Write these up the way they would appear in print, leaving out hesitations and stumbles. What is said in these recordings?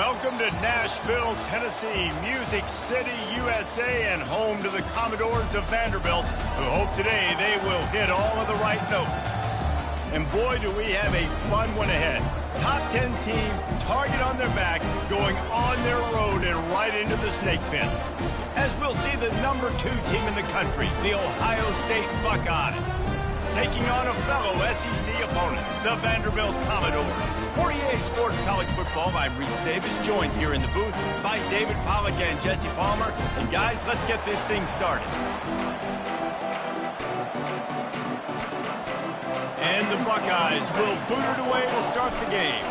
Welcome to Nashville, Tennessee, Music City, USA, and home to the Commodores of Vanderbilt, who hope today they will hit all of the right notes. And boy, do we have a fun one ahead. Top 10 team, target on their back, going on their road and right into the snake pit. As we'll see the number 2 team in the country, the Ohio State Buckeyes, taking on a fellow SEC opponent, the Vanderbilt Commodores. For EA Sports College Football, I'm Reese Davis, joined here in the booth by David Pollack and Jesse Palmer. And guys, let's get this thing started. And the Buckeyes will boot it away to start the game.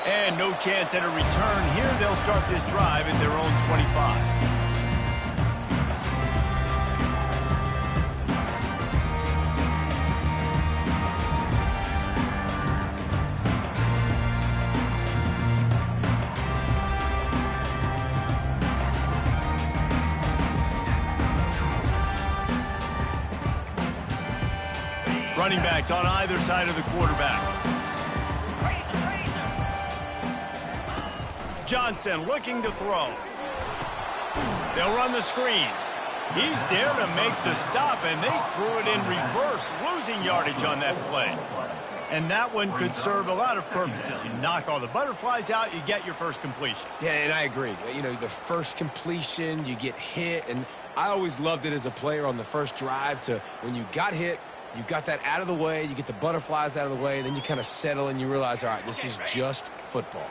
And no chance at a return here. They'll start this drive at their own 25. Running backs on either side of the quarterback. Johnson looking to throw. They'll run the screen. He's there to make the stop, and they threw it in reverse, losing yardage on that play. And that one could serve a lot of purposes. You knock all the butterflies out, you get your first completion. Yeah, and I agree. You know, the first completion, you get hit, and I always loved it as a player on the first drive to when you got hit, you got that out of the way, you get the butterflies out of the way, then you kind of settle and you realize, all right, this is just football.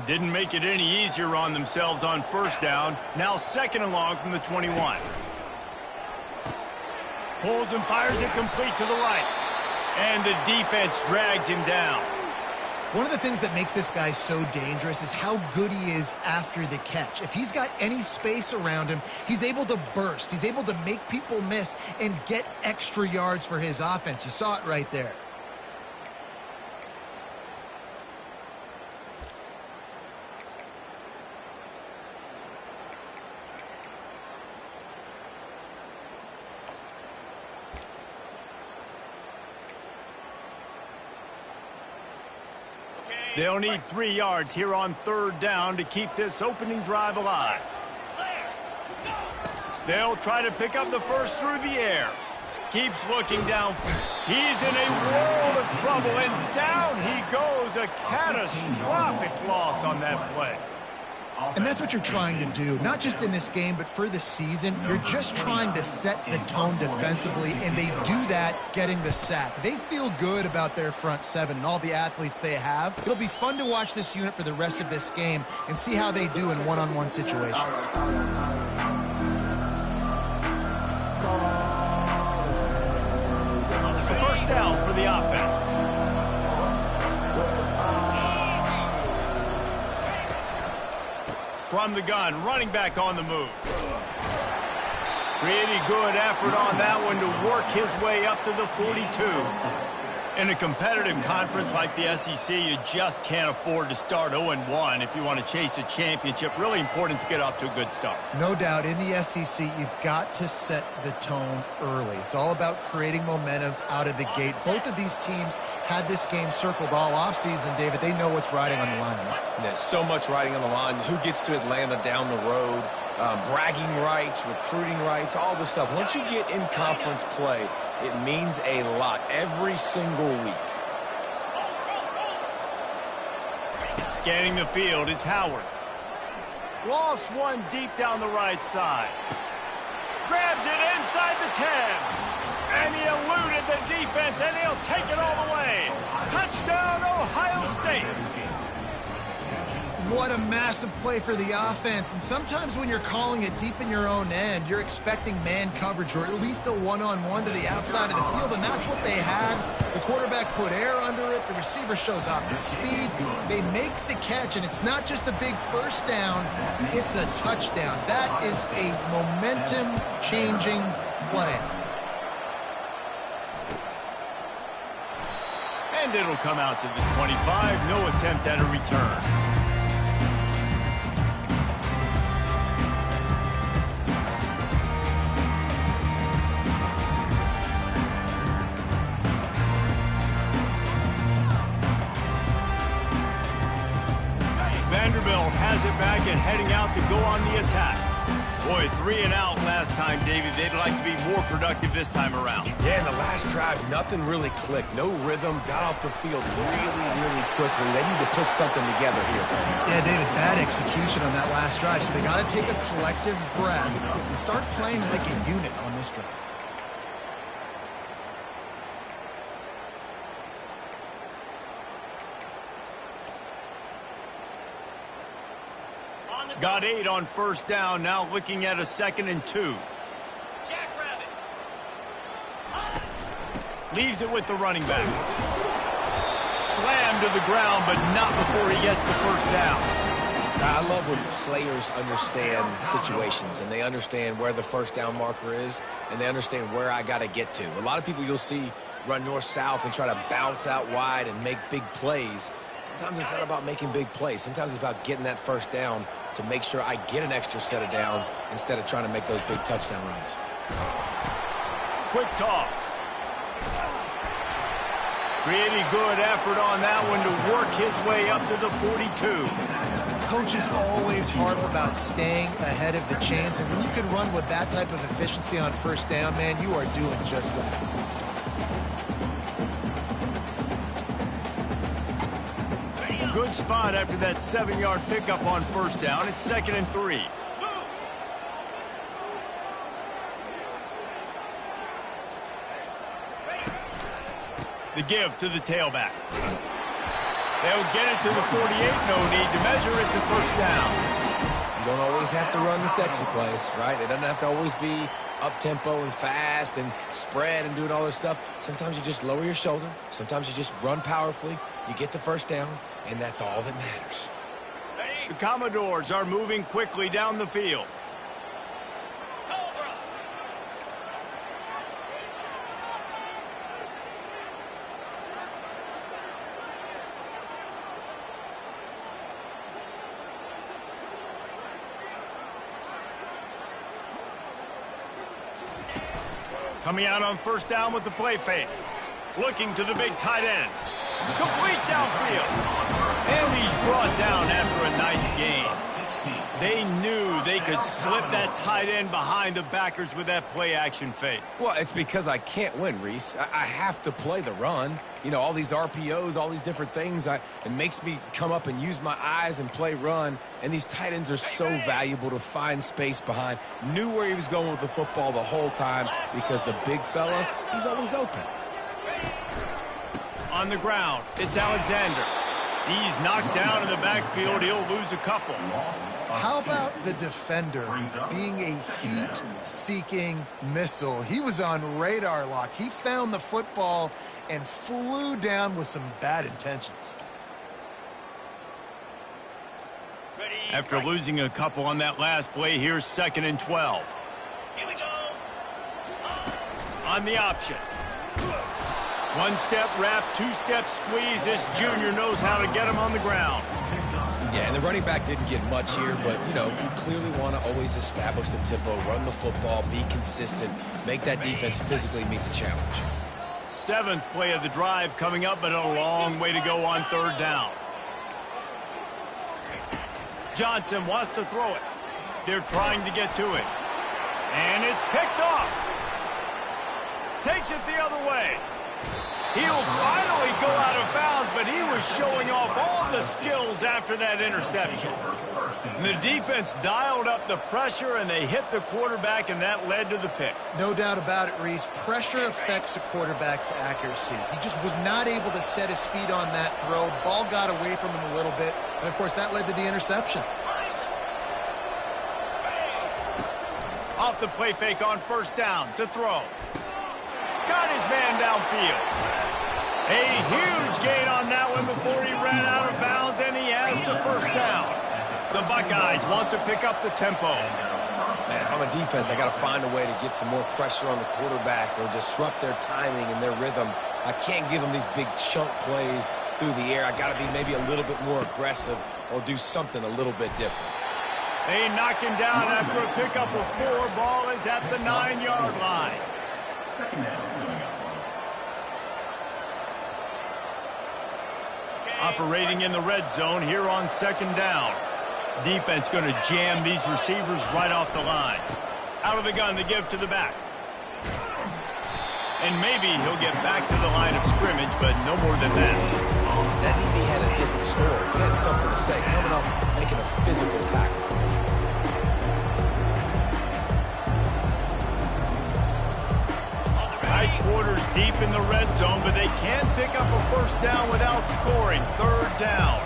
Didn't make it any easier on themselves on first down. Now second and long from the 21. Pulls and fires it complete to the right. And the defense drags him down. One of the things that makes this guy so dangerous is how good he is after the catch. If he's got any space around him, he's able to burst. He's able to make people miss and get extra yards for his offense. You saw it right there. They'll need 3 yards here on third down to keep this opening drive alive. They'll try to pick up the first through the air. Keeps looking down. He's in a world of trouble, and down he goes. A catastrophic loss on that play. And that's what you're trying to do, not just in this game, but for the season. You're just trying to set the tone defensively, and they do that getting the sack. They feel good about their front seven and all the athletes they have. It'll be fun to watch this unit for the rest of this game and see how they do in one-on-one situations. First down for the offense. From the gun, running back on the move. Pretty good effort on that one to work his way up to the 42. In a competitive conference like the SEC, you just can't afford to start 0-1 if you want to chase a championship. Really important to get off to a good start. No doubt, in the SEC, you've got to set the tone early. It's all about creating momentum out of the gate. Both of these teams had this game circled all offseason, David. They know what's riding on the line. There's so much riding on the line. Who gets to Atlanta down the road? Bragging rights, recruiting rights, all this stuff. Once you get in conference play, it means a lot every single week. Scanning the field, it's Howard. Lost one deep down the right side. Grabs it inside the 10. And he eluded the defense, and he'll take it all the way. Touchdown, Ohio State. What a massive play for the offense. And sometimes when you're calling it deep in your own end, you're expecting man coverage or at least a one-on-one to the outside of the field, and that's what they had. The quarterback put air under it. The receiver shows off his speed. They make the catch, and it's not just a big first down. It's a touchdown. That is a momentum-changing play. And it'll come out to the 25. No attempt at a return. Vanderbilt has it back and heading out to go on the attack. Boy, 3 and out last time, David. They'd like to be more productive this time around. Yeah, in the last drive, nothing really clicked. No rhythm, got off the field really quickly. They need to put something together here. Yeah, David, bad execution on that last drive. So they got to take a collective breath and start playing like a unit on this drive. Got 8 on first down, now looking at a 2nd and 2. Leaves it with the running back. Slammed to the ground, but not before he gets the first down. I love when players understand situations, and they understand where the first down marker is, and they understand where I got to get to. A lot of people you'll see run north-south and try to bounce out wide and make big plays. Sometimes it's not about making big plays. Sometimes it's about getting that first down to make sure I get an extra set of downs instead of trying to make those big touchdown runs. Quick toss. Pretty good effort on that one to work his way up to the 42. Coaches always harp about staying ahead of the chains, and when you can run with that type of efficiency on first down, man, you are doing just that. Good spot after that 7-yard pickup on first down. It's 2nd and 3. The give to the tailback. They'll get it to the 48. No need to measure. It's a first down. You don't always have to run the sexy plays, right? It doesn't have to always be up-tempo and fast and spread and doing all this stuff. Sometimes you just lower your shoulder. Sometimes you just run powerfully. You get the first down, and that's all that matters. The Commodores are moving quickly down the field. Coming out on first down with the play fake. Looking to the big tight end. Complete downfield. And he's brought down after a nice gain. They knew they could slip that tight end behind the backers with that play action fake. Well, it's because I can't win, Reese. I have to play the run. You know, all these RPOs, all these different things, it makes me come up and use my eyes and play run. And these tight ends are so valuable to find space behind. Knew where he was going with the football the whole time because the big fella, he's always open. On the ground, it's Alexander. He's knocked down in the backfield. He'll lose a couple. How about the defender being a heat-seeking missile? He was on radar lock. He found the football and flew down with some bad intentions. After losing a couple on that last play, here's 2nd and 12. Here we go. On the option. One-step wrap, two-step squeeze. This junior knows how to get him on the ground. Yeah, and the running back didn't get much here, but, you know, you clearly want to always establish the tempo, run the football, be consistent, make that defense physically meet the challenge. 7th play of the drive coming up, but a long way to go on third down. Johnson wants to throw it. They're trying to get to it. And it's picked off. Takes it the other way. He'll finally go out of bounds, but he was showing off all the skills after that interception. The defense dialed up the pressure, and they hit the quarterback, and that led to the pick. No doubt about it, Reese. Pressure affects a quarterback's accuracy. He just was not able to set his feet on that throw. Ball got away from him a little bit, and, of course, that led to the interception. Off the play fake on first down to throw. Got his man downfield. A huge gain on that one before he ran out of bounds, and he has the first down. The Buckeyes want to pick up the tempo. Man, if I'm a defense, I got to find a way to get some more pressure on the quarterback or disrupt their timing and their rhythm. I can't give them these big chunk plays through the air. I got to be maybe a little bit more aggressive or do something a little bit different. They knock him down after a pickup of 4. Ball is at the 9-yard line. Operating in the red zone here on 2nd down. Defense going to jam these receivers right off the line. Out of the gun, to give to the back. And maybe he'll get back to the line of scrimmage, but no more than that. That DB had a different story. He had something to say, coming up, making a physical tackle. Tight quarters deep in the red zone, but they can't pick up a first down without scoring. Third down.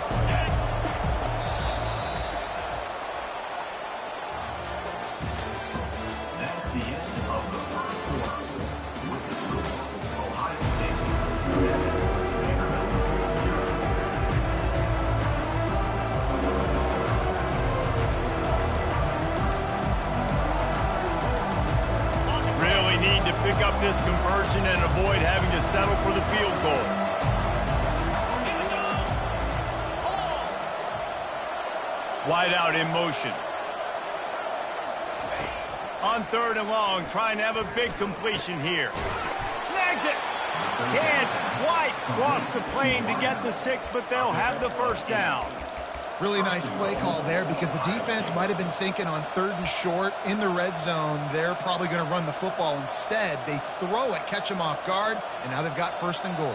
Pick up this conversion and avoid having to settle for the field goal. Wide out in motion. On 3rd and long, trying to have a big completion here. Snags it. Can't quite cross the plane to get the 6, but they'll have the first down. Really nice play call there because the defense might have been thinking on 3rd and short in the red zone. They're probably going to run the football instead. They throw it, catch them off guard, and now they've got 1st and goal.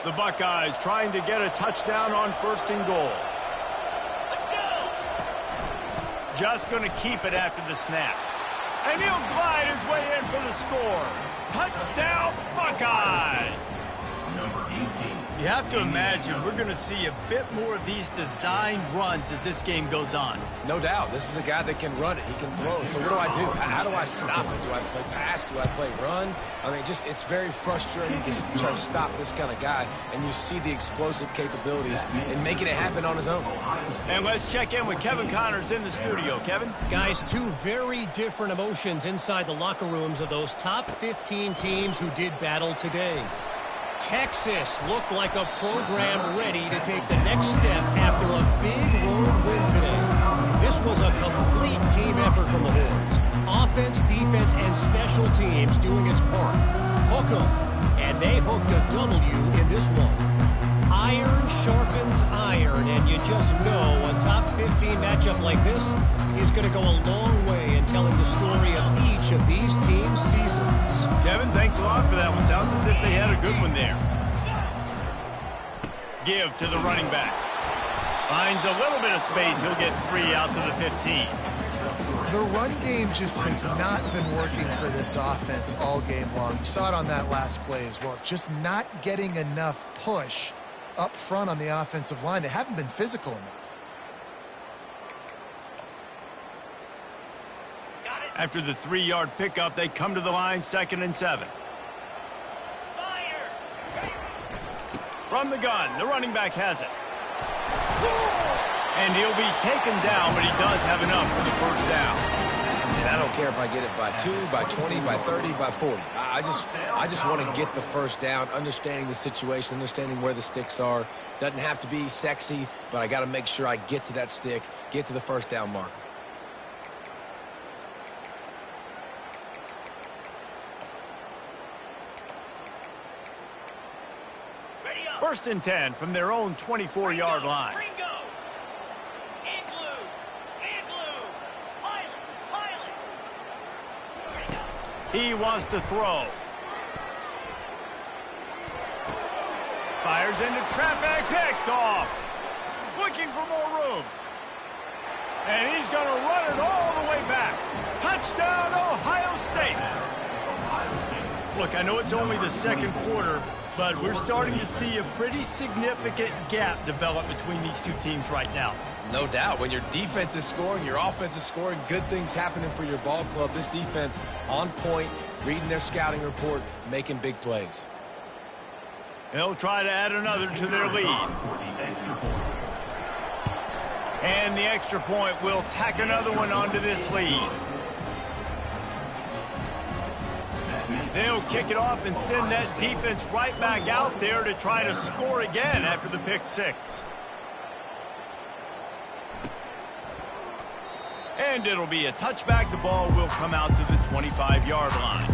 The Buckeyes trying to get a touchdown on 1st and goal. Let's go. Just going to keep it after the snap. And he'll glide his way in for the score. Touchdown, Buckeyes! Number 18. You have to imagine we're going to see a bit more of these designed runs as this game goes on. No doubt. This is a guy that can run it. He can throw it. So what do I do? How do I stop it? Do I play pass? Do I play run? I mean, it's very frustrating to try to stop this kind of guy. And you see the explosive capabilities in making it happen on his own. And let's check in with Kevin Connors in the studio. Kevin? Guys, two very different emotions inside the locker rooms of those top 15 teams who did battle today. Texas looked like a program ready to take the next step after a big road win today. This was a complete team effort from the Horns. Offense, defense, and special teams doing its part. Hook 'em, and they hooked a W in this one. Iron sharpens iron, and you just know a top 15 matchup like this is going to go a long way in telling the story of each of these teams' seasons. Kevin, thanks a lot for that one. Sounds as if they had a good one there. Give to the running back. Finds a little bit of space. He'll get 3 out to the 15. The run game just has not been working for this offense all game long. You saw it on that last play as well. Just not getting enough push up front on the offensive line. They haven't been physical enough. After the 3-yard pickup, they come to the line, 2nd and 7. From the gun, the running back has it. And he'll be taken down, but he does have enough for the first down. And I don't care if I get it by 2, by 20, by 30, by 40. I just want to get the first down, understanding the situation, understanding where the sticks are. Doesn't have to be sexy, but I got to make sure I get to that stick, get to the first down marker. First and 10 from their own 24-yard line. He wants to throw. Fires into traffic, picked off. Looking for more room. And he's going to run it all the way back. Touchdown, Ohio State. Look, I know it's only the 2nd quarter, but we're starting to see a pretty significant gap develop between these two teams right now. No doubt. When your defense is scoring, your offense is scoring, good things happening for your ball club. This defense on point, reading their scouting report, making big plays. They'll try to add another to their lead. And the extra point will tack another one onto this lead. They'll kick it off and send that defense right back out there to try to score again after the pick 6. And it'll be a touchback. The ball will come out to the 25-yard line.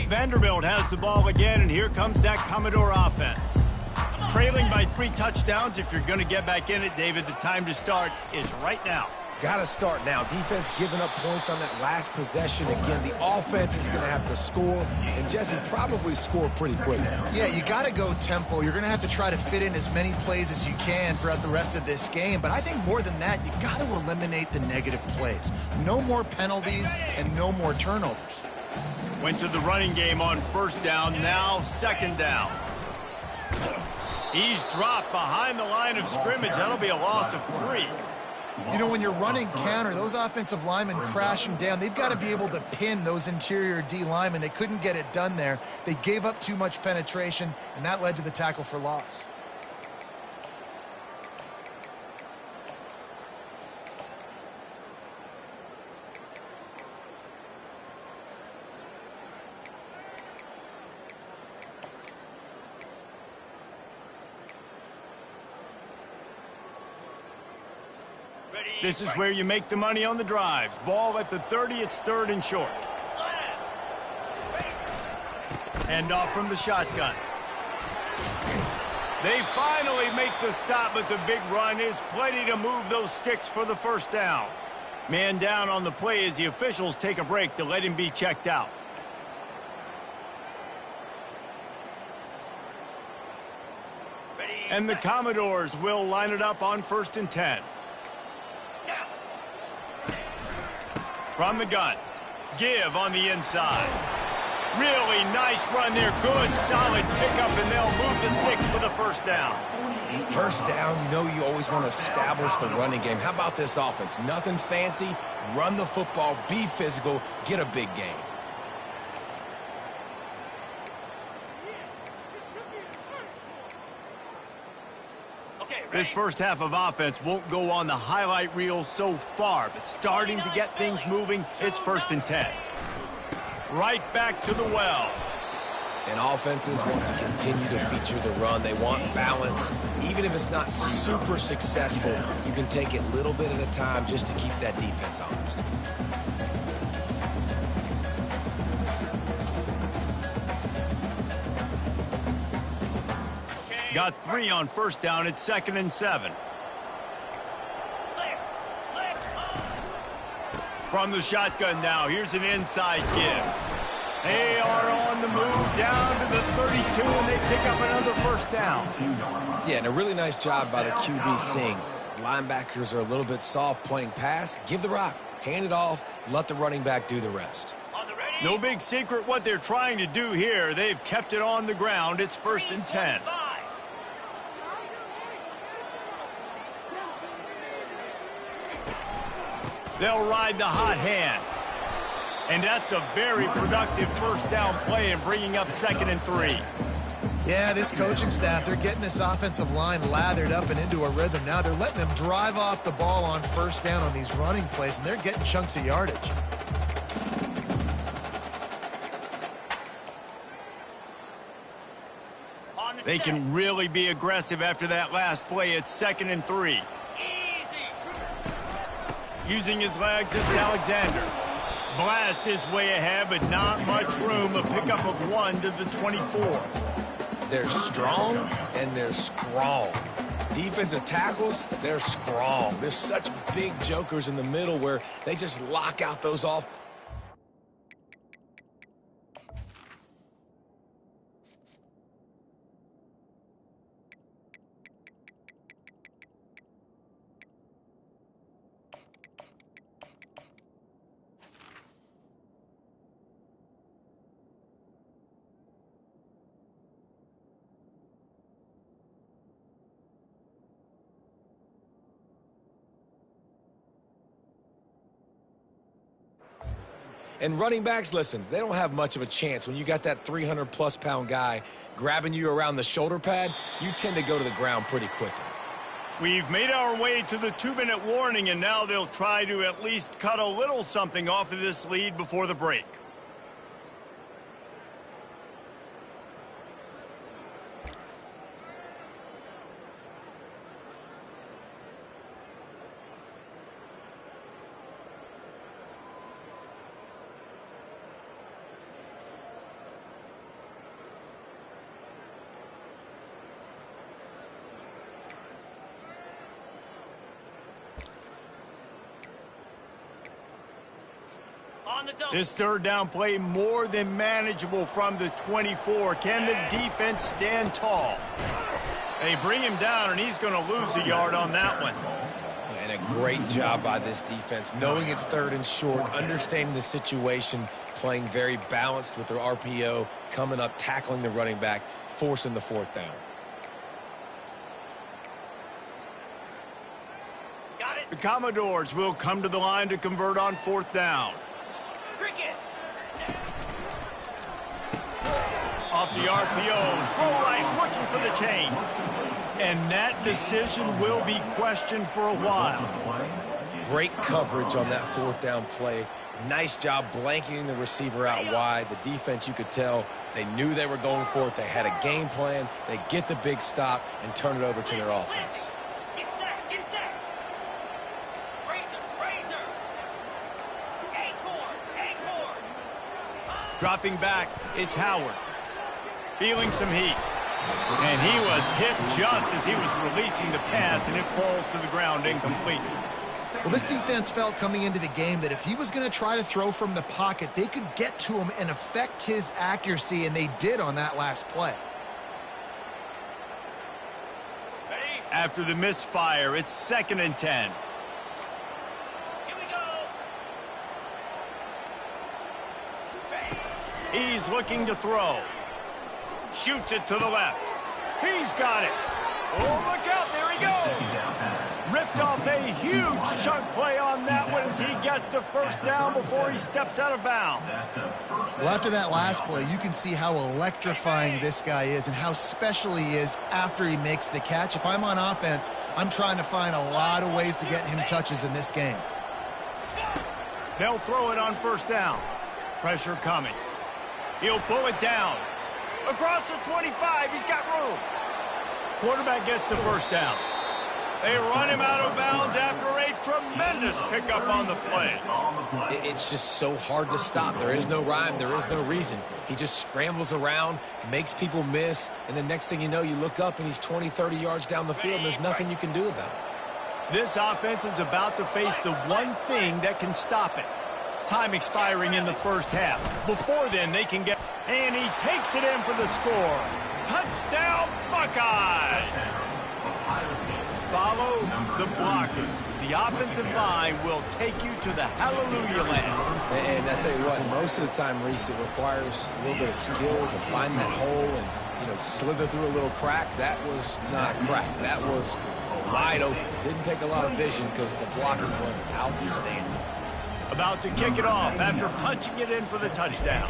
Vanderbilt has the ball again, and here comes that Commodore offense. Trailing by 3 touchdowns. If you're going to get back in it, David, the time to start is right now. Got to start now. Defense giving up points on that last possession. Again, the offense is going to have to score, and Jesse probably score pretty quick. Yeah, you got to go tempo. You're going to have to try to fit in as many plays as you can throughout the rest of this game. But I think more than that, you've got to eliminate the negative plays. No more penalties and no more turnovers. Went to the running game on first down, now second down. He's dropped behind the line of scrimmage. That'll be a loss of 3. You know, when you're running counter, those offensive linemen crashing down, they've got to be able to pin those interior D linemen. They couldn't get it done there. They gave up too much penetration, and that led to the tackle for loss. This is where you make the money on the drives. Ball at the 30, it's 3rd and short. Hand off from the shotgun. They finally make the stop, but the big run is plenty to move those sticks for the first down. Man down on the play as the officials take a break to let him be checked out. And the Commodores will line it up on 1st and 10. From the gun. Give on the inside. Really nice run there. Good, solid pickup, and they'll move the sticks for the first down. First down, you know you always want to establish the running game. How about this offense? Nothing fancy. Run the football, be physical, get a big gain. This first half of offense won't go on the highlight reel so far, but starting to get things moving, it's 1st and 10. Right back to the well. And offenses want to continue to feature the run. They want balance. Even if it's not super successful, you can take it little bit at a time just to keep that defense honest. Got 3 on first down. It's 2nd and 7. From the shotgun now, here's an inside give. They are on the move down to the 32, and they pick up another first down. Yeah, and a really nice job by the QB Singh. Linebackers are a little bit soft playing pass. Give the rock, hand it off, let the running back do the rest. No big secret what they're trying to do here. They've kept it on the ground. It's 1st and 10. They'll ride the hot hand. And that's a very productive first down play and bringing up 2nd and 3. Yeah, this coaching staff, they're getting this offensive line lathered up and into a rhythm now. They're letting them drive off the ball on first down on these running plays, and they're getting chunks of yardage. They can really be aggressive after that last play. It's 2nd and 3. Using his legs, it's Alexander. Blast his way ahead, but not much room. A pickup of 1 to the 24. They're strong and they're strong. Defensive tackles, they're strong. There's such big jokers in the middle where they just lock out those off. And running backs, listen, they don't have much of a chance. When you got that 300-plus pound guy grabbing you around the shoulder pad, you tend to go to the ground pretty quickly. We've made our way to the 2-minute warning, and now they'll try to at least cut a little something off of this lead before the break. This third down play more than manageable from the 24. Can the defense stand tall? They bring him down, and he's going to lose a yard on that one. And a great job by this defense, knowing it's third and short, understanding the situation, playing very balanced with their RPO, coming up, tackling the running back, forcing the fourth down. The Commodores will come to the line to convert on fourth down. Off the RPO, throw right, looking for the chains. And that decision will be questioned for a while. Great coverage on that fourth down play. Nice job blanketing the receiver out wide. The defense, you could tell, they knew they were going for it. They had a game plan. They get the big stop and turn it over to their offense. Get set, get set. Razor. Acorn. Dropping back, it's Howard. Feeling some heat. And he was hit just as he was releasing the pass, and it falls to the ground incomplete. Well, this defense felt coming into the game that if he was going to try to throw from the pocket, they could get to him and affect his accuracy, and they did on that last play. After the misfire, it's 2nd and 10. Here we go. He's looking to throw. Shoots it to the left. He's got it. Oh, look out. There he goes. Ripped off a huge chunk play on that one as he gets the first down before he steps out of bounds. Well, after that last play, you can see how electrifying this guy is and how special he is after he makes the catch. If I'm on offense, I'm trying to find a lot of ways to get him touches in this game. They'll throw it on first down. Pressure coming. He'll pull it down. Across the 25, he's got room. Quarterback gets the first down. They run him out of bounds after a tremendous pickup on the play. It's just so hard to stop. There is no rhyme. There is no reason. He just scrambles around, makes people miss, and the next thing you know, you look up and he's 20, 30 yards down the field, and there's nothing you can do about it. This offense is about to face the one thing that can stop it. Time expiring in the first half. Before then, they can get... And he takes it in for the score. Touchdown, Buckeyes! Follow the blockers. The offensive line will take you to the hallelujah land. And I tell you what, most of the time, Reese, it requires a little bit of skill to find that hole and, slither through a little crack. That was not a crack. That was wide open. Didn't take a lot of vision because the blocking was outstanding. About to kick it off after punching it in for the touchdown.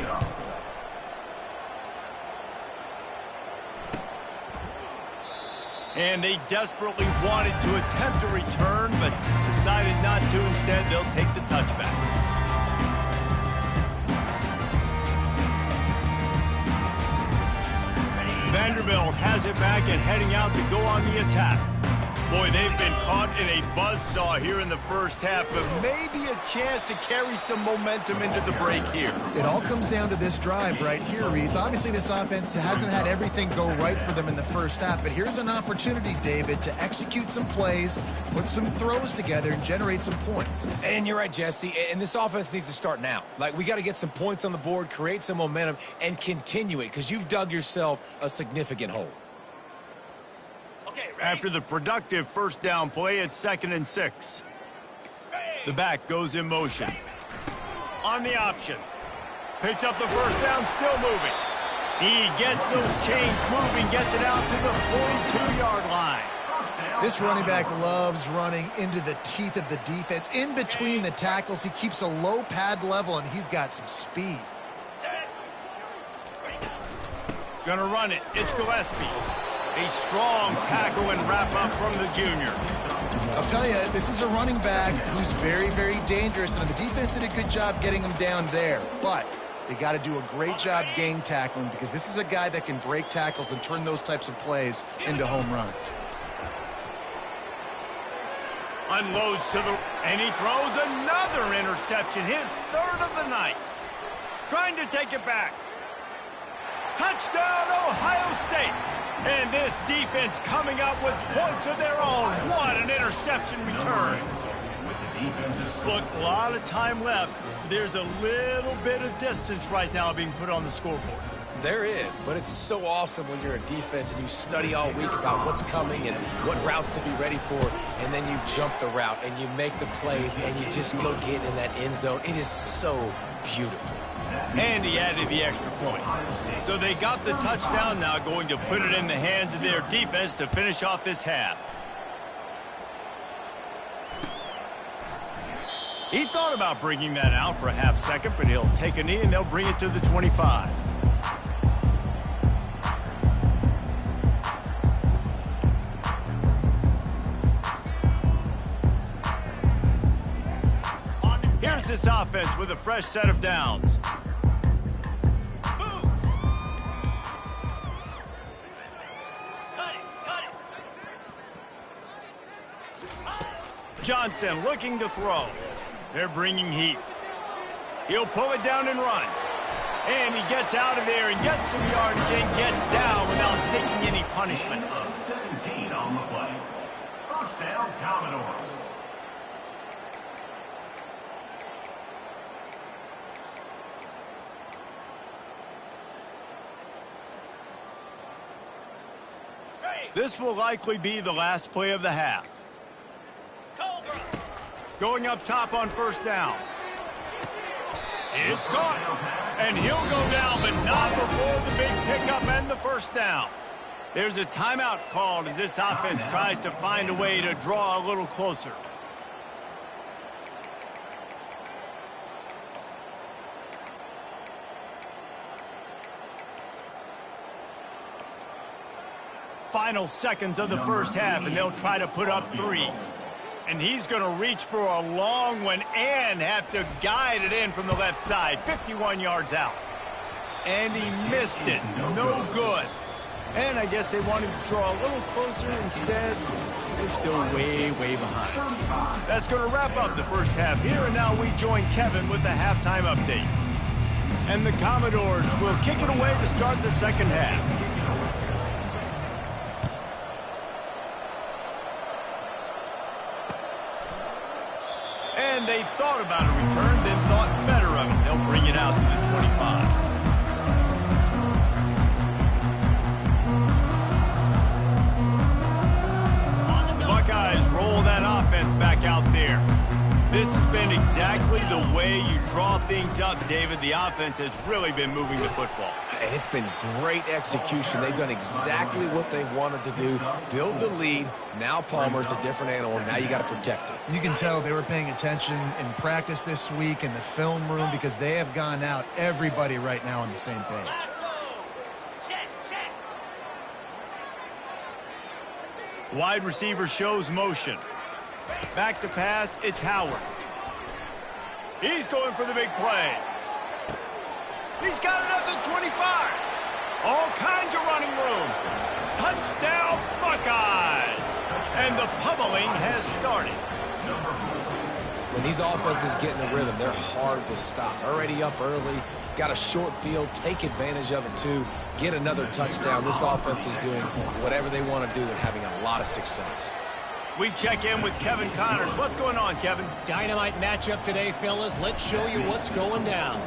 And they desperately wanted to attempt a return, but decided not to. Instead, they'll take the touchback. Vanderbilt has it back and heading out to go on the attack. Boy, they've been caught in a buzzsaw here in the first half, but maybe a chance to carry some momentum into the break here. It all comes down to this drive right here, Reese. Obviously, this offense hasn't had everything go right for them in the first half, but here's an opportunity, David, to execute some plays, put some throws together, and generate some points. And you're right, Jesse, and this offense needs to start now. Like, we got to get some points on the board, create some momentum, and continue it, because you've dug yourself a significant hole. After the productive first down play, it's 2nd and 6. The back goes in motion. On the option. Picks up the first down, still moving. He gets those chains moving, gets it out to the 42-yard line. This running back loves running into the teeth of the defense. In between the tackles, he keeps a low pad level, and he's got some speed. Gonna run it. It's Gillespie. A strong tackle and wrap-up from the junior. I'll tell you, this is a running back who's very, very dangerous, and the defense did a good job getting him down there. But they got to do a great job game tackling because this is a guy that can break tackles and turn those types of plays into home runs. Unloads to the... And he throws another interception, his third of the night. Trying to take it back. Touchdown, Ohio State. And this defense coming up with points of their own. What an interception return. Look, a lot of time left. There's a little bit of distance right now being put on the scoreboard. There is, but it's so awesome when you're a defense and you study all week about what's coming and what routes to be ready for, and then you jump the route and you make the plays and you just go get in that end zone. It is so beautiful. And he added the extra point. So they got the touchdown, now going to put it in the hands of their defense to finish off this half. He thought about bringing that out for a half second, but he'll take a knee and they'll bring it to the 25. Here's this offense with a fresh set of downs. Johnson looking to throw. They're bringing heat. He'll pull it down and run. And he gets out of there and gets some yardage and gets down without taking any punishment. 17 on the play. First down, Commodores. This will likely be the last play of the half. Going up top on first down. It's caught. And he'll go down, but not before the big pickup and the first down. There's a timeout called as this offense tries to find a way to draw a little closer. Final seconds of the first half, and they'll try to put up 3. And he's going to reach for a long one and have to guide it in from the left side, 51 yards out. And he missed it. No good. And I guess they wanted to draw a little closer. Instead, they're still way, way behind. That's going to wrap up the first half here, and now we join Kevin with the halftime update. And the Commodores will kick it away to start the second half. And they thought about a return, then thought better of it. They'll bring it out to the 25. The Buckeyes roll that offense back out there. This has been exactly the way you draw things up, David. The offense has really been moving the football. And it's been great execution. They've done exactly what they've wanted to do. Build the lead. Now Palmer's a different animal. Now you got to protect it. You can tell they were paying attention in practice this week in the film room because they have gone out, everybody right now on the same page. Wide receiver shows motion. Back to pass, it's Howard. He's going for the big play. He's got it up to 25. All kinds of running room. Touchdown, Buckeyes. And the pummeling has started. When these offenses get in the rhythm, they're hard to stop. Already up early, got a short field, take advantage of it too, get another touchdown. This offense is doing whatever they want to do and having a lot of success. We check in with Kevin Connors. What's going on, Kevin? Dynamite matchup today, fellas. Let's show you what's going down.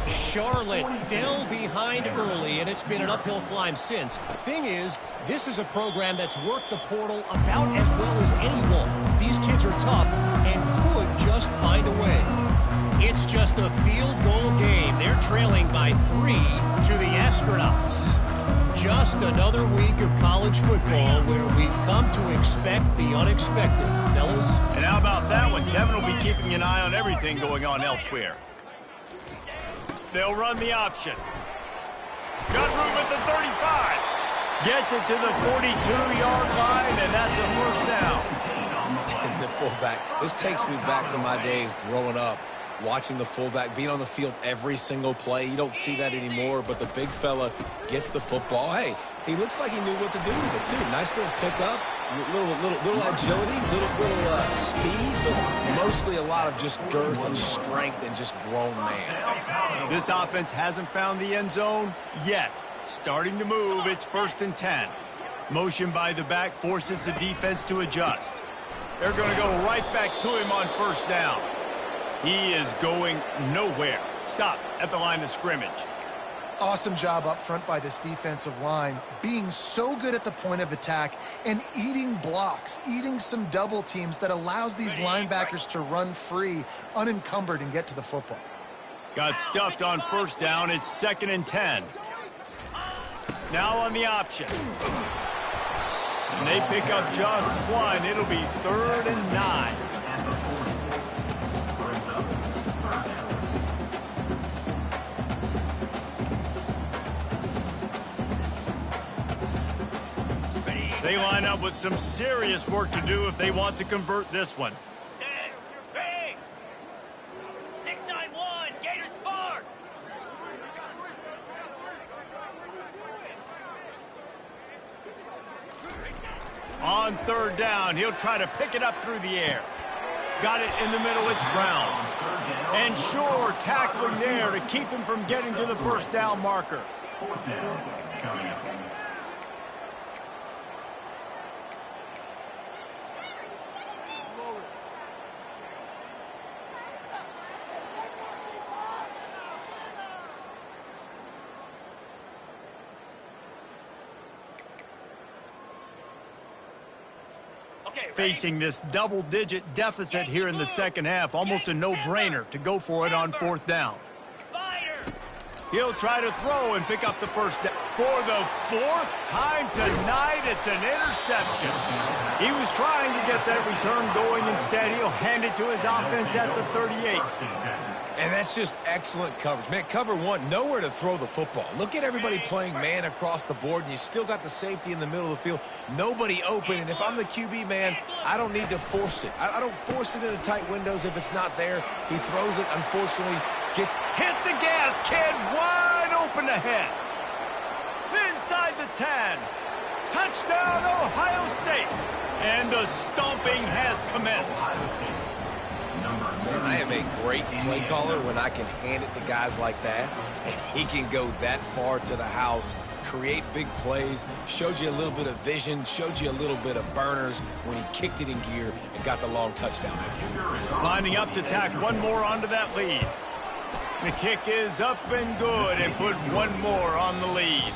Charlotte fell behind early, and it's been an uphill climb since. Thing is, this is a program that's worked the portal about as well as anyone. These kids are tough and could just find a way. It's just a field goal game. They're trailing by 3 to the Astronauts. Just another week of college football where we've come to expect the unexpected, fellas. And how about that one? Kevin will be keeping an eye on everything going on elsewhere. They'll run the option. Got room at the 35. Gets it to the 42-yard line, and that's a first down. And the fullback. This takes me back to my days growing up, watching the fullback being on the field every single play. You don't see that anymore, but the big fella gets the football. Hey, he looks like he knew what to do with it, too. Nice little pickup, little agility, little speed, but mostly a lot of just girth and strength and just grown man. This offense hasn't found the end zone yet. Starting to move, it's 1st and 10. Motion by the back forces the defense to adjust. They're going to go right back to him on first down. He is going nowhere. Stop at the line of scrimmage. Awesome job up front by this defensive line, being so good at the point of attack and eating blocks, eating some double teams that allows these linebackers to run free, unencumbered, and get to the football. Got stuffed on first down. It's 2nd and 10. Now on the option. And they pick up just one. It'll be 3rd and 9. They line up with some serious work to do if they want to convert this one. Set. Big. 6-9-1. Gators far. On 3rd down, he'll try to pick it up through the air. Got it in the middle, it's Brown. And sure, tackling there to keep him from getting to the first down marker. 4th down coming up. Okay, ready? Facing this double-digit deficit here in the second half, almost a no-brainer to go for it on 4th down. Spider. He'll try to throw and pick up the first down. For the 4th time tonight, it's an interception. He was trying to get that return going. Instead, he'll hand it to his offense at the 38. And that's just excellent coverage. Man, cover one, nowhere to throw the football. Look at everybody playing man across the board, and you still got the safety in the middle of the field. Nobody open, and if I'm the QB, man, I don't need to force it. I don't force it into tight windows if it's not there. He throws it, unfortunately. Hit the gas, kid. Wide open ahead. Inside the 10. Touchdown, Ohio State. And the stomping has commenced. Man, I am a great play caller when I can hand it to guys like that, and he can go that far to the house, create big plays, showed you a little bit of vision, showed you a little bit of burners when he kicked it in gear and got the long touchdown. Lining up to tack one more onto that lead. The kick is up and good and put one more on the lead.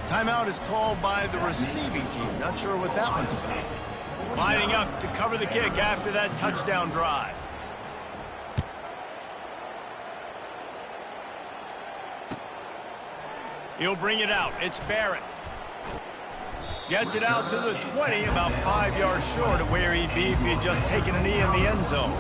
Timeout is called by the receiving team. Not sure what that one's about. Lining up to cover the kick after that touchdown drive. He'll bring it out. It's Barrett. Gets it out to the 20, about 5 yards short of where he'd be if he had just taken a knee in the end zone.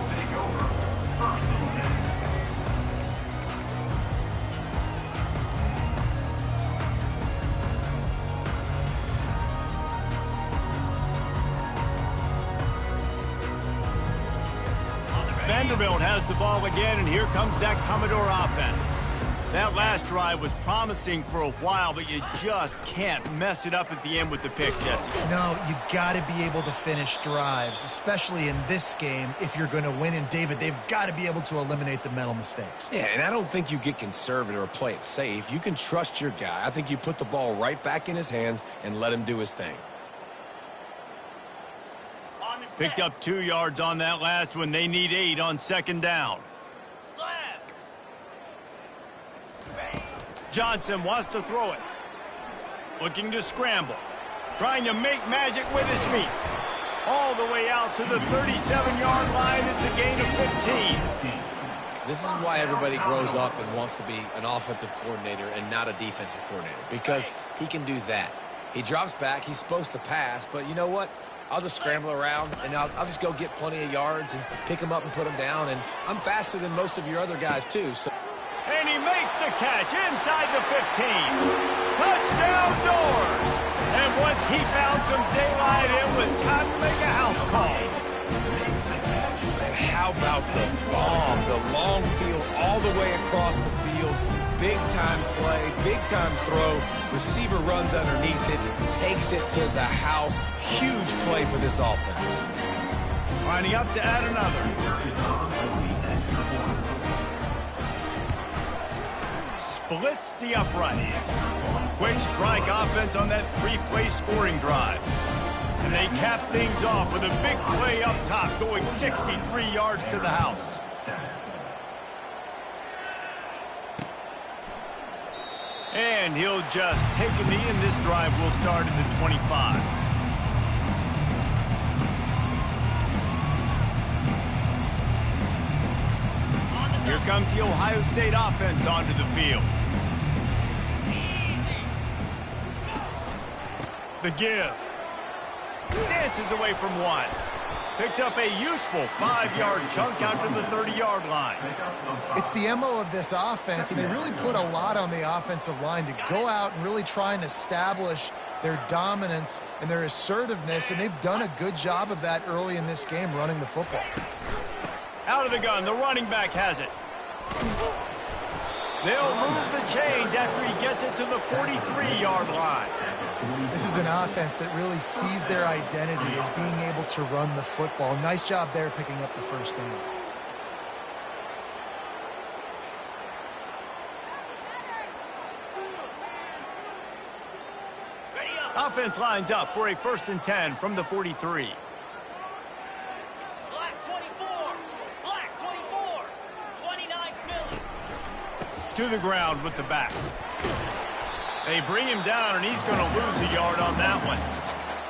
Vanderbilt has the ball again, and here comes that Commodore offense. That last drive was promising for a while, but you just can't mess it up at the end with the pick, Jesse. No, you got to be able to finish drives, especially in this game if you're going to win. And, David, they've got to be able to eliminate the mental mistakes. Yeah, and I don't think you get conservative or play it safe. You can trust your guy. I think you put the ball right back in his hands and let him do his thing. Picked up 2 yards on that last one. They need 8 on 2nd down. Johnson wants to throw it. Looking to scramble. Trying to make magic with his feet. All the way out to the 37-yard line. It's a gain of 15. This is why everybody grows up and wants to be an offensive coordinator and not a defensive coordinator, because he can do that. He drops back. He's supposed to pass, but you know what? I'll just scramble around, and I'll just go get plenty of yards and pick them up and put them down, and I'm faster than most of your other guys, too. So. And he makes the catch inside the 15. Touchdown doors. And once he found some daylight, it was time to make a house call. And how about the bomb? The long field all the way across the field. Big-time play, big-time throw. Receiver runs underneath it, takes it to the house. Huge play for this offense. Lining up to add another. Splits the uprights. Quick strike offense on that 3-play scoring drive. And they cap things off with a big play up top, going 63 yards to the house. And he'll just take a knee, and this drive will start at the 25. Here comes the Ohio State offense onto the field. The give. Dances away from one. Picks up a useful 5-yard chunk out to the 30-yard line. It's the MO of this offense, and they really put a lot on the offensive line to go out and really try and establish their dominance and their assertiveness, and they've done a good job of that early in this game, running the football. Out of the gun, the running back has it. They'll move the chains after he gets it to the 43-yard line. This is an offense that really sees their identity as being able to run the football. Nice job there picking up the first down. Offense lines up for a 1st and 10 from the 43. Black 24. Black 24. 29 Philly. To the ground with the back. They bring him down, and he's going to lose a yard on that one.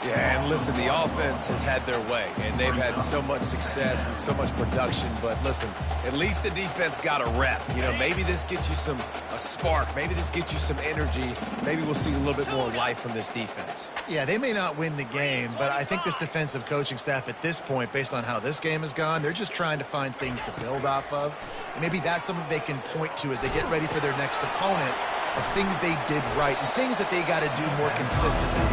Yeah, and listen, the offense has had their way, and they've had so much success and so much production. But listen, at least the defense got a rep. You know, maybe this gets you a spark. Maybe this gets you some energy. Maybe we'll see a little bit more life from this defense. Yeah, they may not win the game, but I think this defensive coaching staff at this point, based on how this game has gone, they're just trying to find things to build off of. And maybe that's something they can point to as they get ready for their next opponent, of things they did right and things that they got to do more consistently.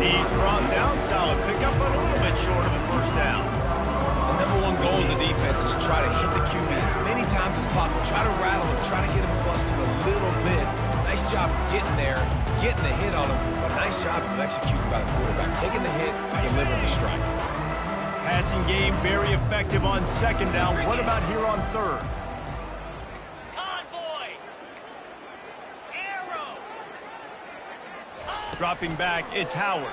He's brought down solid pickup, but a little bit short of the first down. The number one goal as a defense is try to hit the QB as many times as possible. Try to rattle him, try to get him flustered a little bit. Nice job getting there, getting the hit on him, but nice job of executing by the quarterback, taking the hit, delivering the strike. Passing game very effective on 2nd down. What about here on 3rd? Dropping back, it's Howard.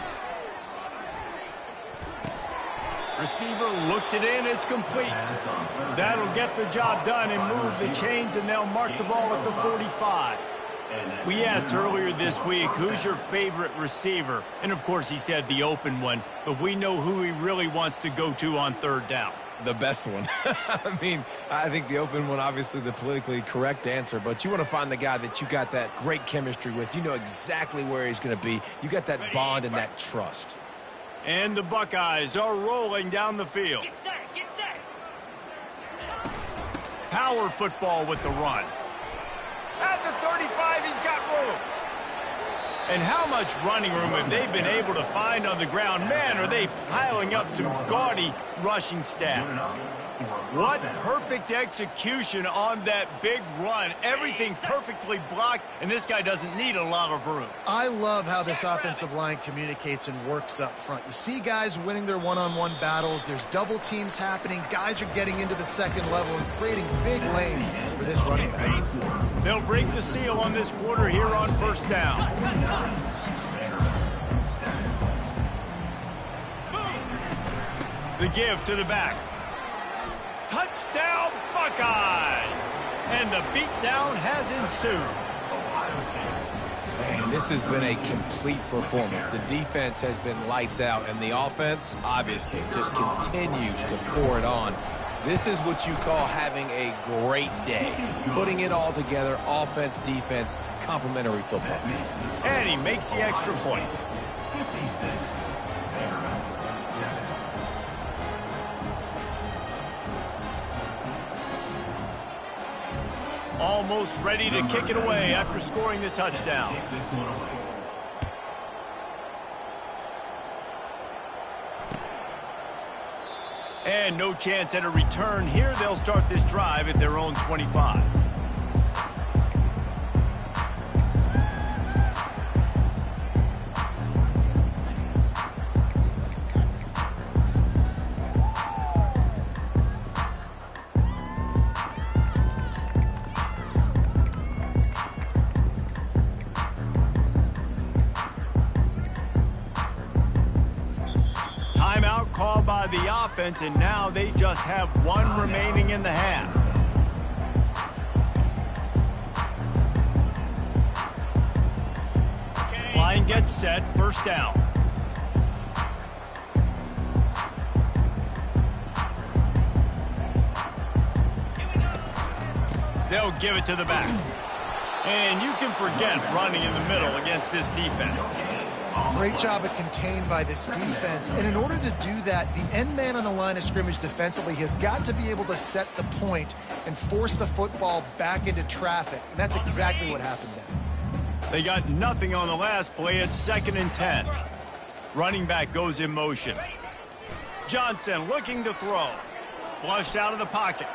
Receiver looks it in, it's complete. That'll get the job done and move the chains, and they'll mark the ball at the 45. We asked earlier this week, who's your favorite receiver? And of course he said the open one, but we know who he really wants to go to on 3rd down. The best one. I mean, I think the open one, obviously the politically correct answer, but you want to find the guy that you got that great chemistry with. You know exactly where he's going to be. You got that bond and that trust. And the Buckeyes are rolling down the field. Get set. Get set. Power football with the run. At the 35, he's got room. And how much running room have they been able to find on the ground? Man, are they piling up some gaudy rushing stats. What perfect execution on that big run. Everything perfectly blocked, and this guy doesn't need a lot of room. I love how this offensive line communicates and works up front. You see guys winning their one-on-one battles. There's double teams happening. Guys are getting into the 2nd level and creating big lanes for this running back. They'll break the seal on this quarter here on 1st down. The give to the back. Touchdown, Buckeyes! And the beatdown has ensued. Man, this has been a complete performance. The defense has been lights out, and the offense, obviously, just continues to pour it on. This is what you call having a great day. Putting it all together, offense, defense, complementary football. And he makes the extra point. Almost ready to kick it away after scoring the touchdown. And no chance at a return here. They'll start this drive at their own 25. by the offense, and now they just have one remaining in the half. Line gets set, first down. They'll give it to the back. And you can forget running in the middle against this defense. Great job at contained by this defense. And in order to do that, the end man on the line of scrimmage defensively has got to be able to set the point and force the football back into traffic. And that's exactly what happened there. They got nothing on the last play. It's 2nd and 10. Running back goes in motion. Johnson looking to throw. Flushed out of the pocket.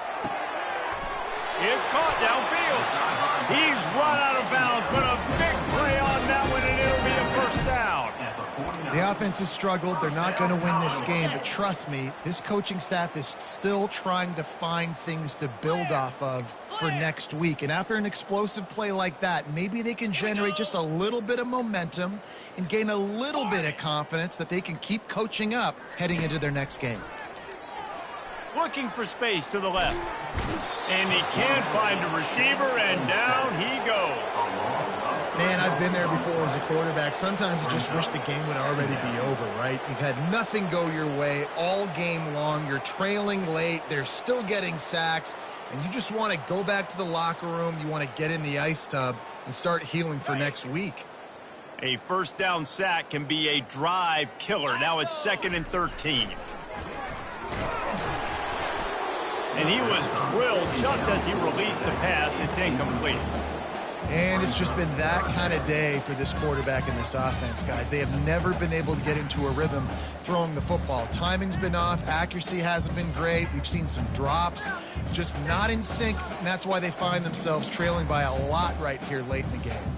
It's caught downfield. He's run out of bounds, but a big play on that one, and it'll be a first down. The offense has struggled. They're not going to win this game, but trust me, this coaching staff is still trying to find things to build off of for next week. And after an explosive play like that, maybe they can generate just a little bit of momentum and gain a little bit of confidence that they can keep coaching up heading into their next game. Looking for space to the left. And he can't find a receiver, and down he goes. Man, I've been there before as a quarterback. Sometimes you just wish the game would already be over, right? You've had nothing go your way all game long. You're trailing late. They're still getting sacks. And you just want to go back to the locker room. You want to get in the ice tub and start healing for next week. A first down sack can be a drive killer. Now it's 2nd and 13. And he was drilled just as he released the pass. It's incomplete. And it's just been that kind of day for this quarterback and this offense, guys. They have never been able to get into a rhythm throwing the football. Timing's been off. Accuracy hasn't been great. We've seen some drops. Just not in sync, and that's why they find themselves trailing by a lot right here late in the game.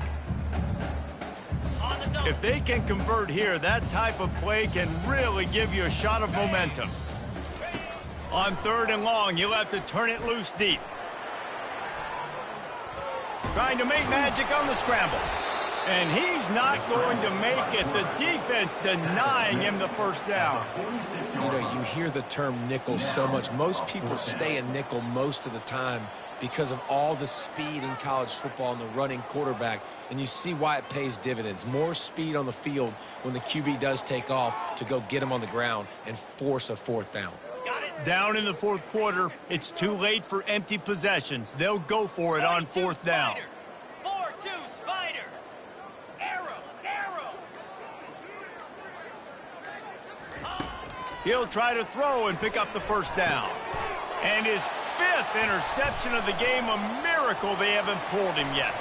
If they can convert here, that type of play can really give you a shot of momentum. On 3rd and long, you'll have to turn it loose deep. Trying to make magic on the scramble. And he's not going to make it. The defense denying him the first down. You know, you hear the term nickel so much. Most people stay in nickel most of the time because of all the speed in college football and the running quarterback. And you see why it pays dividends. More speed on the field when the QB does take off to go get him on the ground and force a 4th down. Down in the 4th quarter, it's too late for empty possessions. They'll go for it on 4th down. 4-2 Spider. Arrow. He'll try to throw and pick up the first down. And his 5th interception of the game, a miracle they haven't pulled him yet.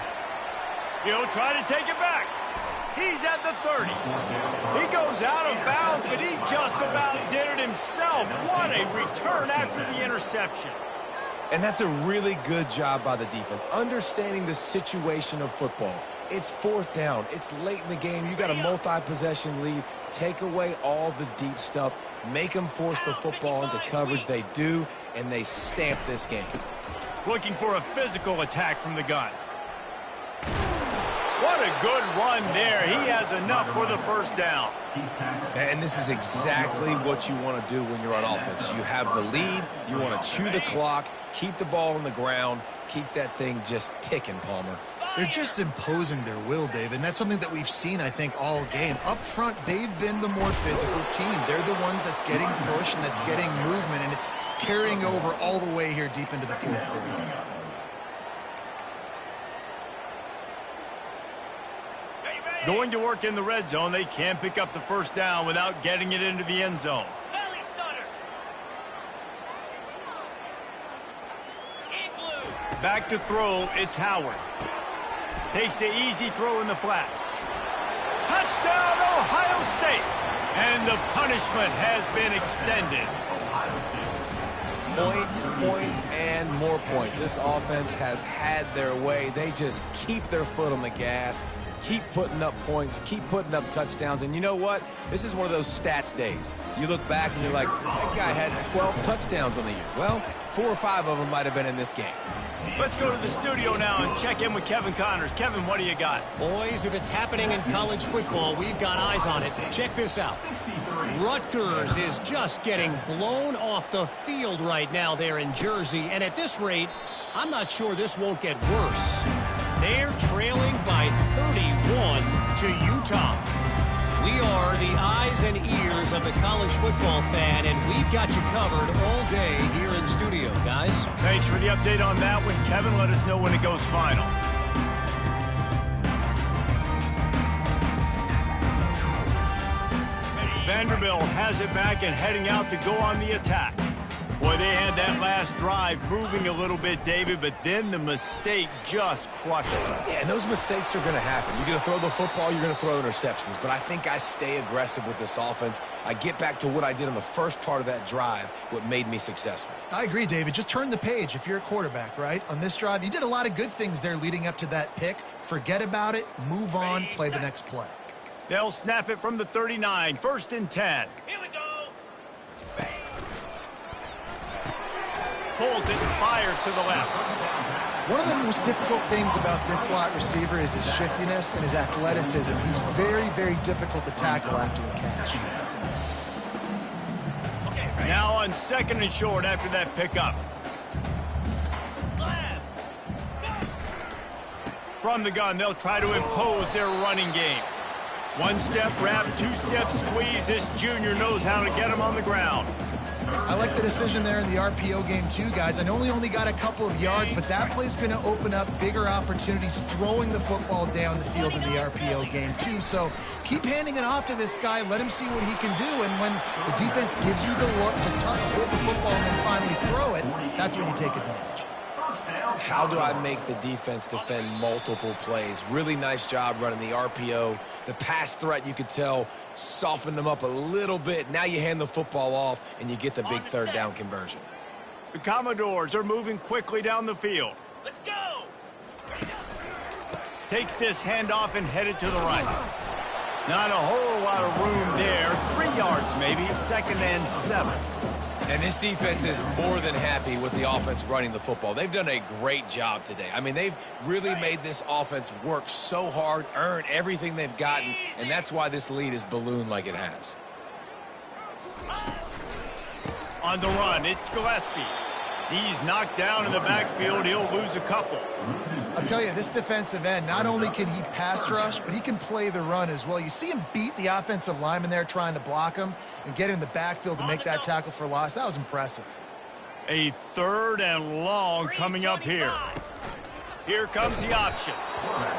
He'll try to take it back. He's at the 30. He goes out of bounds, but he just about did it himself. What a return after the interception. And that's a really good job by the defense, understanding the situation of football. It's 4th down. It's late in the game. You got a multi-possession lead. Take away all the deep stuff. Make them force the football into coverage. They do, and they stamp this game. Looking for a physical attack from the gun. What a good run there. He has enough for the first down. And this is exactly what you want to do when you're on offense. You have the lead. You want to chew the clock, keep the ball on the ground, keep that thing just ticking, Palmer. They're just imposing their will, Dave, and that's something that we've seen, I think, all game. Up front, they've been the more physical team. They're the ones that's getting pushed and that's getting movement, and it's carrying over all the way here deep into the 4th quarter. Going to work in the red zone. They can't pick up the first down without getting it into the end zone. Belly stunner. Igloo. Back to throw, it's Howard. Takes the easy throw in the flat. Touchdown, Ohio State. And the punishment has been extended. Points, points, and more points. This offense has had their way. They just keep their foot on the gas, keep putting up points, keep putting up touchdowns. And you know what? This is one of those stats days. You look back and you're like, that guy had 12 touchdowns on the year. Well, 4 or 5 of them might have been in this game. Let's go to the studio now and check in with Kevin Connors. Kevin, what do you got? Boys, if it's happening in college football, we've got eyes on it. Check this out. Rutgers is just getting blown off the field right now there in Jersey, and at this rate, I'm not sure this won't get worse. They're trailing by 31 to Utah. We are the eyes and ears of the college football fan, and we've got you covered all day here in studio, guys. Thanks for the update on that one, Kevin. Let us know when it goes final. Vanderbilt has it back and heading out to go on the attack. Boy, they had that last drive moving a little bit, David, but then the mistake just crushed them. Yeah, and those mistakes are going to happen. You're going to throw the football, you're going to throw interceptions. But I think I stay aggressive with this offense. I get back to what I did on the first part of that drive, what made me successful. I agree, David. Just turn the page if you're a quarterback, right? On this drive, you did a lot of good things there leading up to that pick. Forget about it, move on, play the next play. They'll snap it from the 39, 1st and 10. Here we go. Pulls it and fires to the left. One of the most difficult things about this slot receiver is his shiftiness and his athleticism. He's very, very difficult to tackle after the catch. Now on 2nd and short after that pickup. From the gun, they'll try to impose their running game. 1-step wrap, 2-step squeeze. This junior knows how to get him on the ground. I like the decision there in the RPO game too, guys. I know he only got a couple of yards, but that play's going to open up bigger opportunities throwing the football down the field in the RPO game too. So keep handing it off to this guy. Let him see what he can do. And when the defense gives you the look to hold the football and then finally throw it, that's when you take advantage. How do I make the defense defend multiple plays? Really nice job running the RPO. The pass threat, you could tell, softened them up a little bit. Now you hand the football off, and you get the big 3rd down conversion. The Commodores are moving quickly down the field. Let's go. Takes this handoff and headed to the right. Not a whole lot of room there. 3 yards maybe, 2nd and 7. And this defense is more than happy with the offense running the football. They've done a great job today. I mean, they've really made this offense work so hard, earn everything they've gotten, and that's why this lead is ballooned like it has. On the run, it's Gillespie. He's knocked down in the backfield. He'll lose a couple. I'll tell you, this defensive end, not only can he pass rush, but he can play the run as well. You see him beat the offensive lineman there trying to block him and get in the backfield to make that tackle for loss. That was impressive. A 3rd and long coming up here. Here comes the option.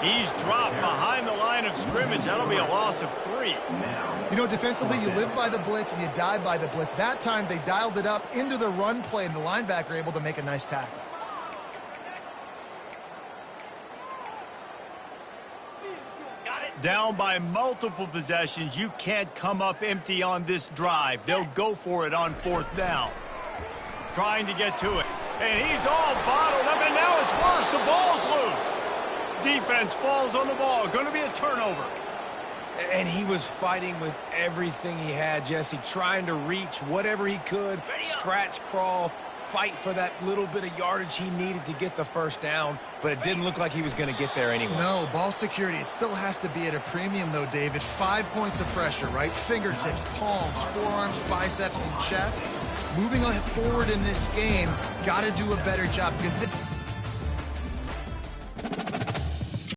He's dropped behind the line of scrimmage. That'll be a loss of 3. You know, defensively, you live by the blitz and you die by the blitz. That time, they dialed it up into the run play, and the linebacker able to make a nice tackle. Down by multiple possessions. You can't come up empty on this drive. They'll go for it on 4th down. Trying to get to it. And he's all bottled up, and now it's worse. The ball's loose. Defense falls on the ball. Going to be a turnover. And he was fighting with everything he had, Jesse, trying to reach whatever he could, scratch, crawl, fight for that little bit of yardage he needed to get the 1st down, but it didn't look like he was going to get there anyway. No, ball security, it still has to be at a premium, though, David. 5 points of pressure, right? Fingertips, palms, forearms, biceps, and chest. Moving forward in this game, got to do a better job because the